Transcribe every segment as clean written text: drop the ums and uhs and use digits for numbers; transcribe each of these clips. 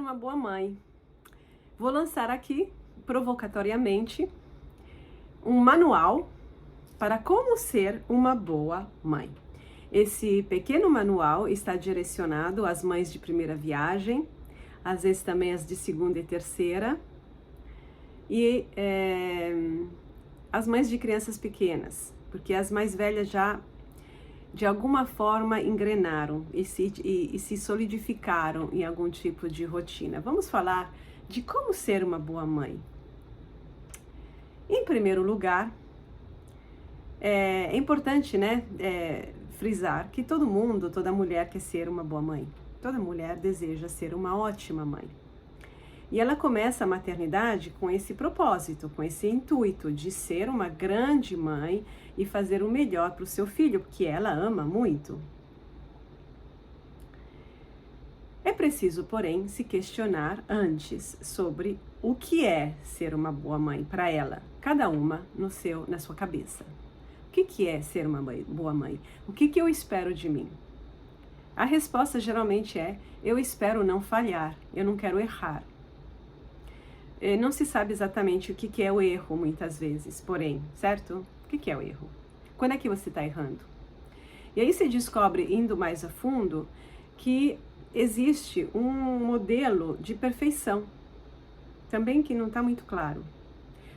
uma boa mãe. Vou lançar aqui, provocatoriamente, um manual para como ser uma boa mãe. Esse pequeno manual está direcionado às mães de primeira viagem, às vezes também às de segunda e terceira, e as mães de crianças pequenas, porque as mais velhas já de alguma forma engrenaram e se solidificaram em algum tipo de rotina. Vamos falar de como ser uma boa mãe. Em primeiro lugar, é importante, frisar que todo mundo, toda mulher quer ser uma boa mãe. Toda mulher deseja ser uma ótima mãe. E ela começa a maternidade com esse propósito, com esse intuito de ser uma grande mãe e fazer o melhor para o seu filho, porque ela ama muito. É preciso, porém, se questionar antes sobre o que é ser uma boa mãe para ela, cada uma na sua cabeça. O que é ser uma boa mãe? O que eu espero de mim? A resposta geralmente é: eu espero não falhar, eu não quero errar. Não se sabe exatamente o que é o erro, muitas vezes, porém, certo? O que é o erro? Quando é que você está errando? E aí se descobre, indo mais a fundo, que existe um modelo de perfeição, também que não está muito claro.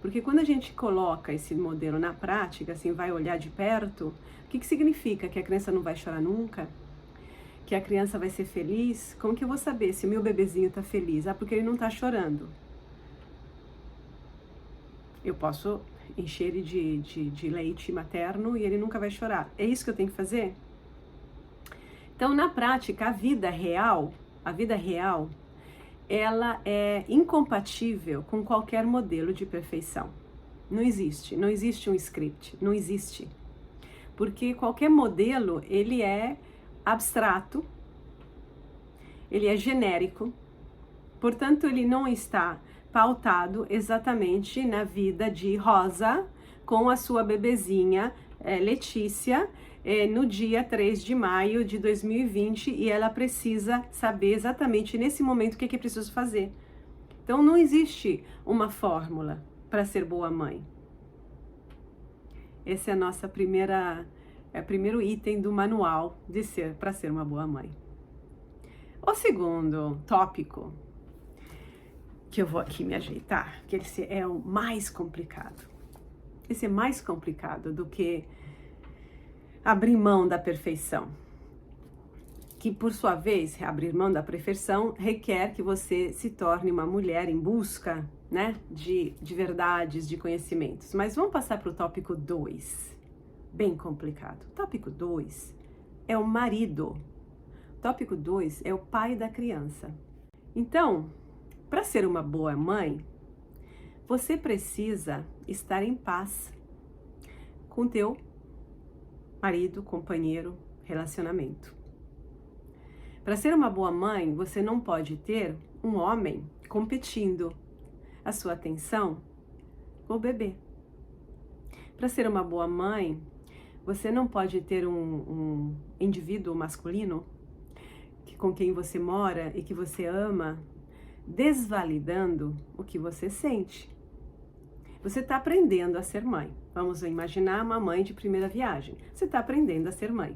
Porque quando a gente coloca esse modelo na prática, assim, vai olhar de perto, o que significa? Que a criança não vai chorar nunca? Que a criança vai ser feliz? Como que eu vou saber se o meu bebezinho está feliz? Porque ele não está chorando. Eu posso encher ele de leite materno e ele nunca vai chorar. É isso que eu tenho que fazer? Então, na prática, a vida real, ela é incompatível com qualquer modelo de perfeição. Não existe um script, não existe. Porque qualquer modelo, ele é abstrato, ele é genérico, portanto, ele não está pautado exatamente na vida de Rosa com a sua bebezinha Letícia no dia 3 de maio de 2020 e ela precisa saber exatamente nesse momento o que é preciso fazer. Então não existe uma fórmula para ser boa mãe. Esse é a nossa primeiro item do manual para ser uma boa mãe. O segundo tópico, que eu vou aqui me ajeitar, que esse é o mais complicado. Esse é mais complicado do que abrir mão da perfeição. Que, por sua vez, abrir mão da perfeição requer que você se torne uma mulher em busca, de verdades, de conhecimentos. Mas vamos passar para o tópico 2, bem complicado. O tópico 2 é o marido. O tópico 2 é o pai da criança. Então, para ser uma boa mãe, você precisa estar em paz com teu marido, companheiro, relacionamento. Para ser uma boa mãe, você não pode ter um homem competindo a sua atenção com o bebê. Para ser uma boa mãe, você não pode ter um indivíduo masculino com quem você mora e que você ama, desvalidando o que você sente. Você está aprendendo a ser mãe. Vamos imaginar uma mãe de primeira viagem. Você está aprendendo a ser mãe.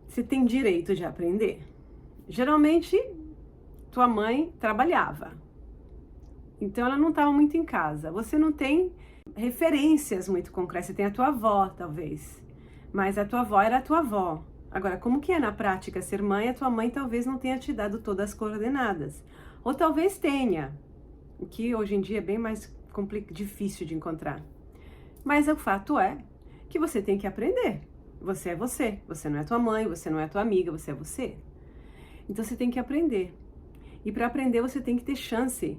Você tem direito de aprender. Geralmente, tua mãe trabalhava. Então, ela não estava muito em casa. Você não tem referências muito concretas. Você tem a tua avó, talvez. Mas a tua avó era a tua avó. Agora, como que é na prática ser mãe? A tua mãe talvez não tenha te dado todas as coordenadas. Ou talvez tenha, o que hoje em dia é bem mais difícil de encontrar. Mas o fato é que você tem que aprender. Você é você. Você não é tua mãe, você não é tua amiga, você é você. Então você tem que aprender. E para aprender você tem que ter chance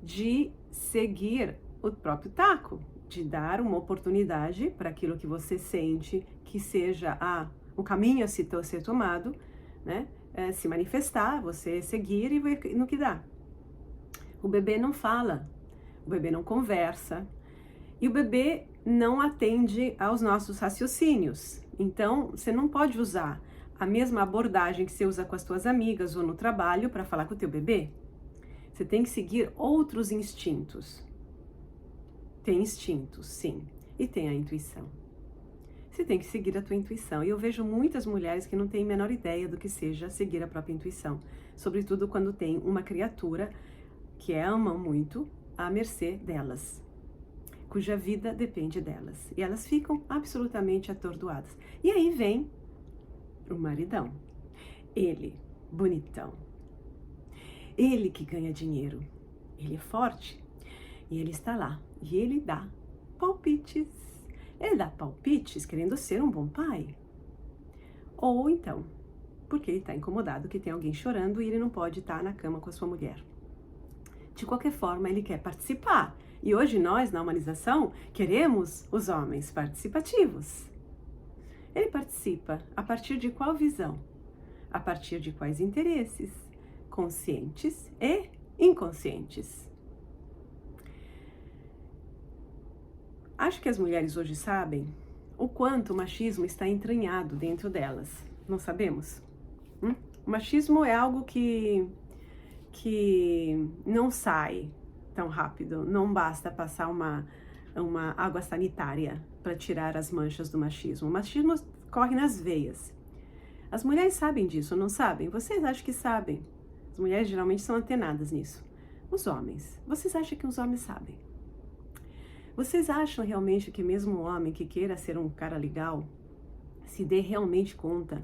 de seguir o próprio taco, de dar uma oportunidade para aquilo que você sente que seja um caminho a ser tomado, se manifestar, você seguir e ver no que dá. O bebê não fala, o bebê não conversa e o bebê não atende aos nossos raciocínios. Então, você não pode usar a mesma abordagem que você usa com as tuas amigas ou no trabalho para falar com o teu bebê. Você tem que seguir outros instintos. Tem instintos, sim, e tem a intuição. Você tem que seguir a tua intuição. E eu vejo muitas mulheres que não têm a menor ideia do que seja seguir a própria intuição. Sobretudo quando tem uma criatura que amam muito à mercê delas, cuja vida depende delas. E elas ficam absolutamente atordoadas. E aí vem o maridão. Ele, bonitão. Ele que ganha dinheiro. Ele é forte. E ele está lá. E ele dá palpites. Ele dá palpites querendo ser um bom pai. Ou então, porque ele está incomodado que tem alguém chorando e ele não pode estar na cama com a sua mulher. De qualquer forma, ele quer participar. E hoje nós, na humanização, queremos os homens participativos. Ele participa a partir de qual visão? A partir de quais interesses? Conscientes e inconscientes. Acho que as mulheres hoje sabem o quanto o machismo está entranhado dentro delas. Não sabemos? O machismo é algo que não sai tão rápido. Não basta passar uma água sanitária para tirar as manchas do machismo. O machismo corre nas veias. As mulheres sabem disso, não sabem? Vocês acham que sabem? As mulheres geralmente são antenadas nisso. Os homens, vocês acham que os homens sabem? Vocês acham realmente que mesmo um homem que queira ser um cara legal, se dê realmente conta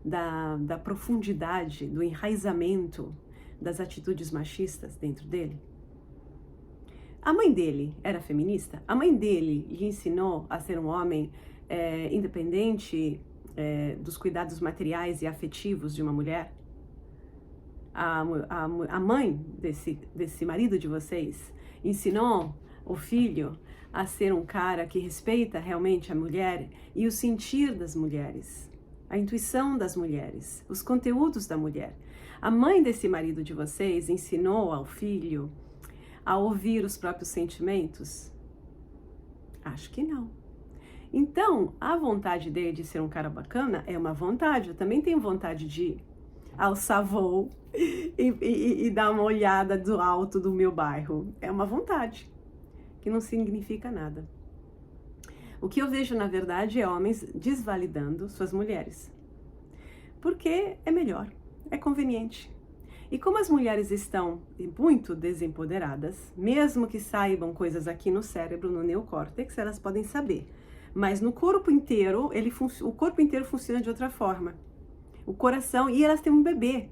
da profundidade, do enraizamento das atitudes machistas dentro dele? A mãe dele era feminista? A mãe dele lhe ensinou a ser um homem independente dos cuidados materiais e afetivos de uma mulher? A mãe desse marido de vocês ensinou o filho a ser um cara que respeita realmente a mulher e o sentir das mulheres, a intuição das mulheres, os conteúdos da mulher? A mãe desse marido de vocês ensinou ao filho a ouvir os próprios sentimentos? Acho que não. Então, a vontade dele de ser um cara bacana é uma vontade. Eu também tenho vontade de alçar voo e dar uma olhada do alto do meu bairro. É uma vontade, que não significa nada. O que eu vejo, na verdade, é homens desvalidando suas mulheres. Porque é melhor, é conveniente. E como as mulheres estão muito desempoderadas, mesmo que saibam coisas aqui no cérebro, no neocórtex, elas podem saber. Mas no corpo inteiro, o corpo inteiro funciona de outra forma. O coração, e elas têm um bebê.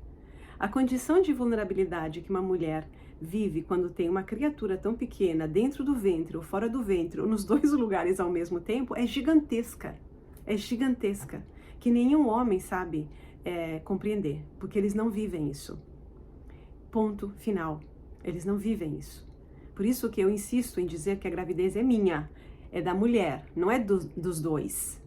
A condição de vulnerabilidade que uma mulher vive quando tem uma criatura tão pequena dentro do ventre ou fora do ventre, ou nos dois lugares ao mesmo tempo, é gigantesca. É gigantesca. Que nenhum homem sabe compreender, porque eles não vivem isso. Ponto final. Eles não vivem isso. Por isso que eu insisto em dizer que a gravidez é minha, é da mulher, não é dos dois.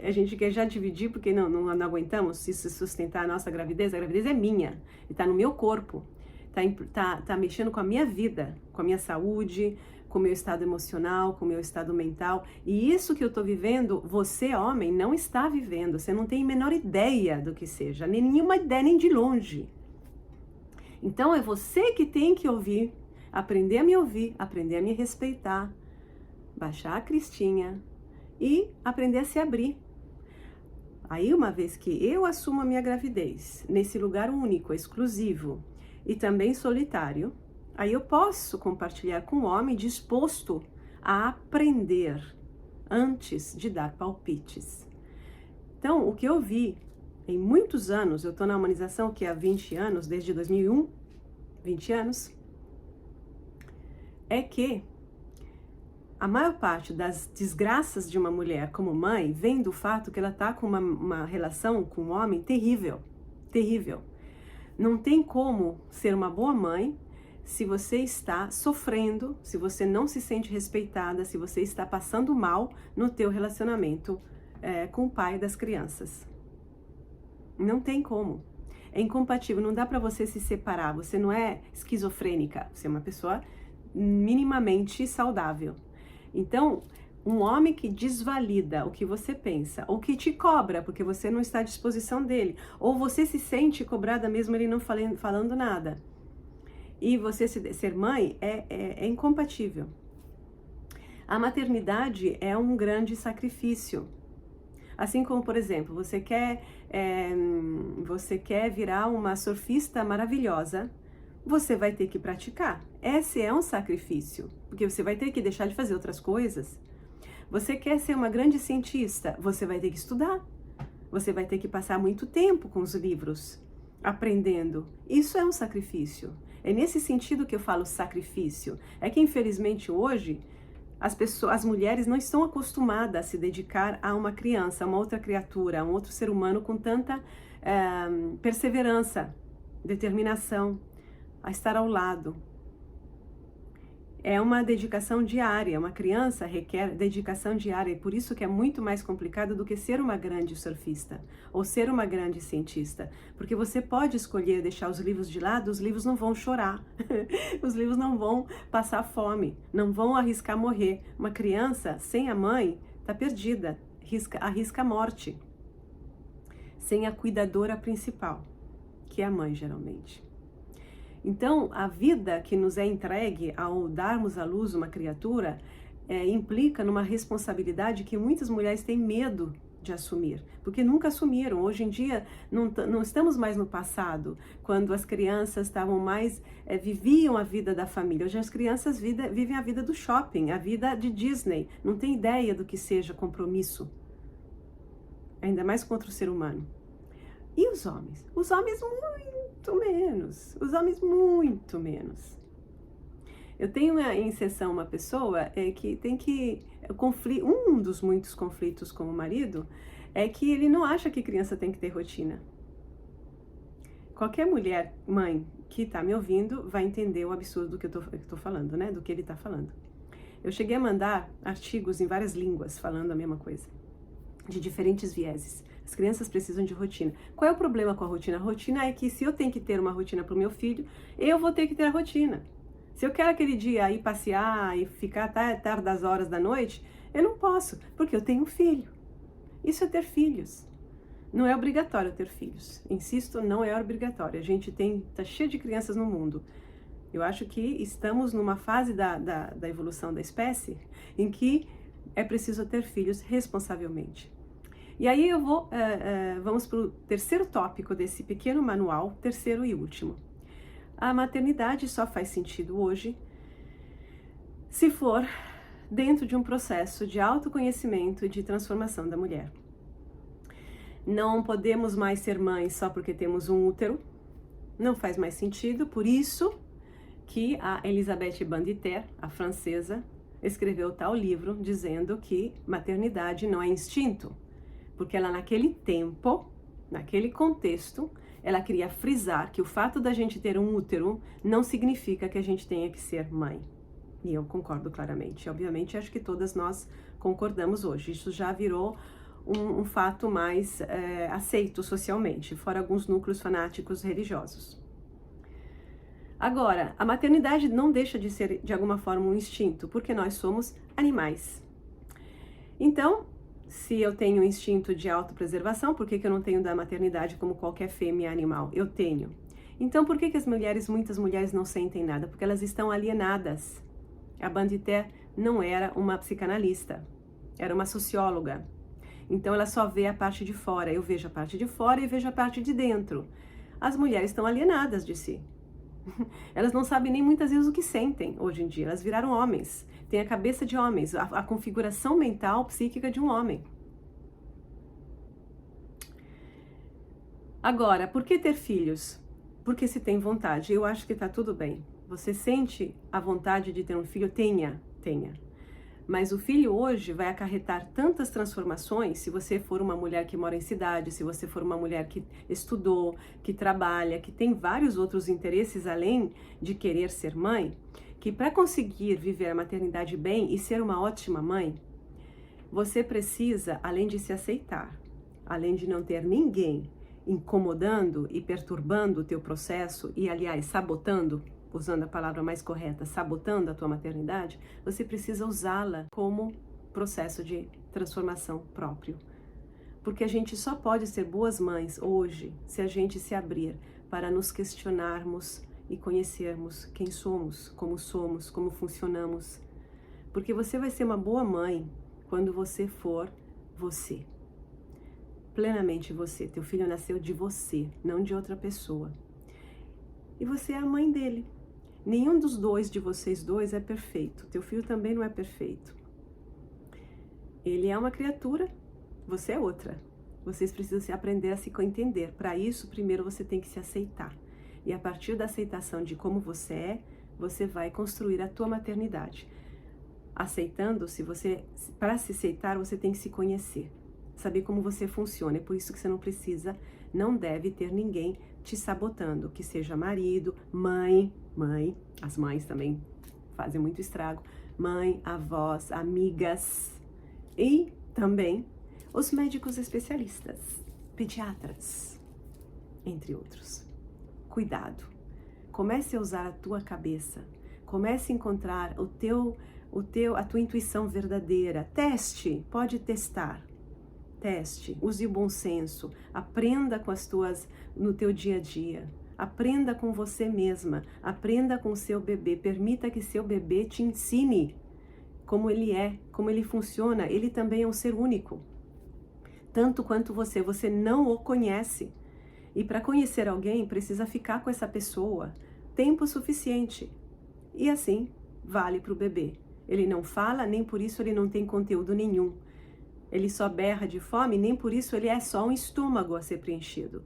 A gente quer já dividir porque não aguentamos se sustentar a nossa gravidez. A gravidez é minha, está no meu corpo, tá mexendo com a minha vida, com a minha saúde, com o meu estado emocional, com o meu estado mental. E isso que eu estou vivendo, você, homem, não está vivendo. Você não tem a menor ideia do que seja, nenhuma ideia, nem de longe. Então é você que tem que ouvir, aprender a me ouvir, aprender a me respeitar, baixar a cristinha e aprender a se abrir. Aí, uma vez que eu assumo a minha gravidez, nesse lugar único, exclusivo e também solitário, aí eu posso compartilhar com o homem disposto a aprender antes de dar palpites. Então, o que eu vi em muitos anos, eu estou na humanização que há 20 anos, desde 2001, 20 anos, é que a maior parte das desgraças de uma mulher como mãe vem do fato que ela está com uma relação com um homem terrível, terrível. Não tem como ser uma boa mãe se você está sofrendo, se você não se sente respeitada, se você está passando mal no teu relacionamento com o pai das crianças. Não tem como. É incompatível, não dá para você se separar. Você não é esquizofrênica, você é uma pessoa minimamente saudável. Então, Um homem que desvalida o que você pensa, ou que te cobra porque você não está à disposição dele, ou você se sente cobrada mesmo ele não falando nada. E você ser mãe é incompatível. A maternidade é um grande sacrifício. Assim como, por exemplo, você quer virar uma surfista maravilhosa, você vai ter que praticar. Esse é um sacrifício, porque você vai ter que deixar de fazer outras coisas. Você quer ser uma grande cientista, você vai ter que estudar. Você vai ter que passar muito tempo com os livros, aprendendo. Isso é um sacrifício. É nesse sentido que eu falo sacrifício. É que, infelizmente, hoje, as mulheres não estão acostumadas a se dedicar a uma criança, a uma outra criatura, a um outro ser humano com tanta perseverança, determinação, a estar ao lado. É uma dedicação diária, uma criança requer dedicação diária, e por isso que é muito mais complicado do que ser uma grande surfista, ou ser uma grande cientista, porque você pode escolher deixar os livros de lado, os livros não vão chorar, os livros não vão passar fome, não vão arriscar morrer. Uma criança sem a mãe está perdida, arrisca a morte, sem a cuidadora principal, que é a mãe geralmente. Então, a vida que nos é entregue ao darmos à luz uma criatura implica numa responsabilidade que muitas mulheres têm medo de assumir, porque nunca assumiram. Hoje em dia, não estamos mais no passado, quando as crianças estavam mais, viviam a vida da família. Hoje as crianças vivem a vida do shopping, a vida de Disney, não tem ideia do que seja compromisso, ainda mais contra o ser humano. E os homens? Os homens muito menos. Os homens muito menos. Eu tenho em sessão uma pessoa que tem que... Um dos muitos conflitos com o marido é que ele não acha que criança tem que ter rotina. Qualquer mulher, mãe, que está me ouvindo vai entender o absurdo do que eu tô falando, né? Do que ele está falando. Eu cheguei a mandar artigos em várias línguas falando a mesma coisa, de diferentes vieses. As crianças precisam de rotina. Qual é o problema com a rotina? A rotina é que se eu tenho que ter uma rotina para o meu filho, eu vou ter que ter a rotina. Se eu quero aquele dia ir passear e ficar até tarde das horas da noite, eu não posso, porque eu tenho um filho. Isso é ter filhos. Não é obrigatório ter filhos. Insisto, não é obrigatório. A gente tá cheio de crianças no mundo. Eu acho que estamos numa fase da evolução da espécie em que é preciso ter filhos responsavelmente. E aí vamos para o terceiro tópico desse pequeno manual, terceiro e último. A maternidade só faz sentido hoje se for dentro de um processo de autoconhecimento e de transformação da mulher. Não podemos mais ser mães só porque temos um útero, não faz mais sentido, por isso que a Elisabeth Banditer, a francesa, escreveu tal livro dizendo que maternidade não é instinto. Porque ela naquele tempo, naquele contexto, ela queria frisar que o fato da gente ter um útero não significa que a gente tenha que ser mãe. E eu concordo claramente. Obviamente, acho que todas nós concordamos hoje. Isso já virou um fato mais aceito socialmente, fora alguns núcleos fanáticos religiosos. Agora, a maternidade não deixa de ser, de alguma forma, um instinto, porque nós somos animais. Então, se eu tenho um instinto de autopreservação, por que eu não tenho da maternidade como qualquer fêmea animal? Eu tenho. Então, por que muitas mulheres não sentem nada? Porque elas estão alienadas. A Banditer não era uma psicanalista, era uma socióloga. Então, ela só vê a parte de fora. Eu vejo a parte de fora e vejo a parte de dentro. As mulheres estão alienadas de si. Elas não sabem nem muitas vezes o que sentem hoje em dia. Elas viraram homens. Tem a cabeça de homens, a configuração mental, psíquica de um homem. Agora, por que ter filhos? Porque se tem vontade. Eu acho que tá tudo bem. Você sente a vontade de ter um filho? Tenha. Mas o filho hoje vai acarretar tantas transformações, se você for uma mulher que mora em cidade, se você for uma mulher que estudou, que trabalha, que tem vários outros interesses além de querer ser mãe, que para conseguir viver a maternidade bem e ser uma ótima mãe, você precisa, além de se aceitar, além de não ter ninguém incomodando e perturbando o teu processo e, aliás, sabotando, usando a palavra mais correta, sabotando a tua maternidade, você precisa usá-la como processo de transformação próprio. Porque a gente só pode ser boas mães hoje se a gente se abrir para nos questionarmos e conhecermos quem somos, como funcionamos. Porque você vai ser uma boa mãe quando você for você. Plenamente você. Teu filho nasceu de você, não de outra pessoa. E você é a mãe dele. Nenhum dos dois de vocês dois é perfeito. Teu filho também não é perfeito. Ele é uma criatura, você é outra. Vocês precisam aprender a se entender. Para isso, primeiro você tem que se aceitar. E a partir da aceitação de como você é, você vai construir a tua maternidade. Aceitando-se, para se aceitar, você tem que se conhecer. Saber como você funciona. É por isso que você não deve ter ninguém te sabotando. Que seja marido, mãe, as mães também fazem muito estrago. Mãe, avós, amigas e também os médicos especialistas, pediatras, entre outros. Cuidado. Comece a usar a tua cabeça. Comece a encontrar a tua intuição verdadeira. Teste, pode testar. Teste, use o bom senso. Aprenda no teu dia a dia. Aprenda com você mesma. Aprenda com o seu bebê. Permita que seu bebê te ensine como ele é, como ele funciona. Ele também é um ser único. Tanto quanto você não o conhece. E para conhecer alguém, precisa ficar com essa pessoa tempo suficiente. E assim, vale para o bebê. Ele não fala, nem por isso ele não tem conteúdo nenhum. Ele só berra de fome, nem por isso ele é só um estômago a ser preenchido.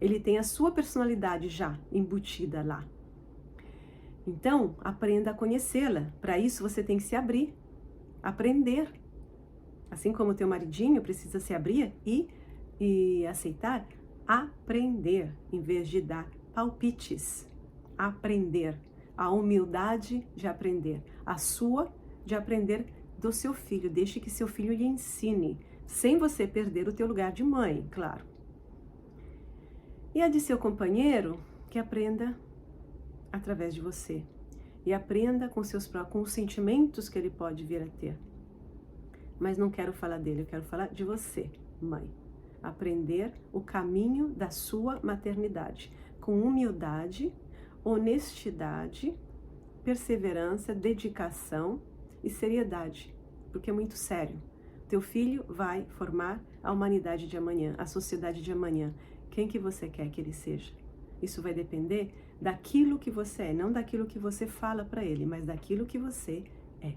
Ele tem a sua personalidade já embutida lá. Então, aprenda a conhecê-la. Para isso, você tem que se abrir, aprender. Assim como o teu maridinho precisa se abrir e aceitar, aprender, em vez de dar palpites. Aprender. A humildade de aprender. A sua de aprender do seu filho. Deixe que seu filho lhe ensine, sem você perder o teu lugar de mãe, claro. E a de seu companheiro, que aprenda através de você. E aprenda com os sentimentos que ele pode vir a ter. Mas não quero falar dele, eu quero falar de você, mãe. Aprender o caminho da sua maternidade, com humildade, honestidade, perseverança, dedicação e seriedade, porque é muito sério. Teu filho vai formar a humanidade de amanhã, a sociedade de amanhã. Quem que você quer que ele seja? Isso vai depender daquilo que você é, não daquilo que você fala para ele, mas daquilo que você é.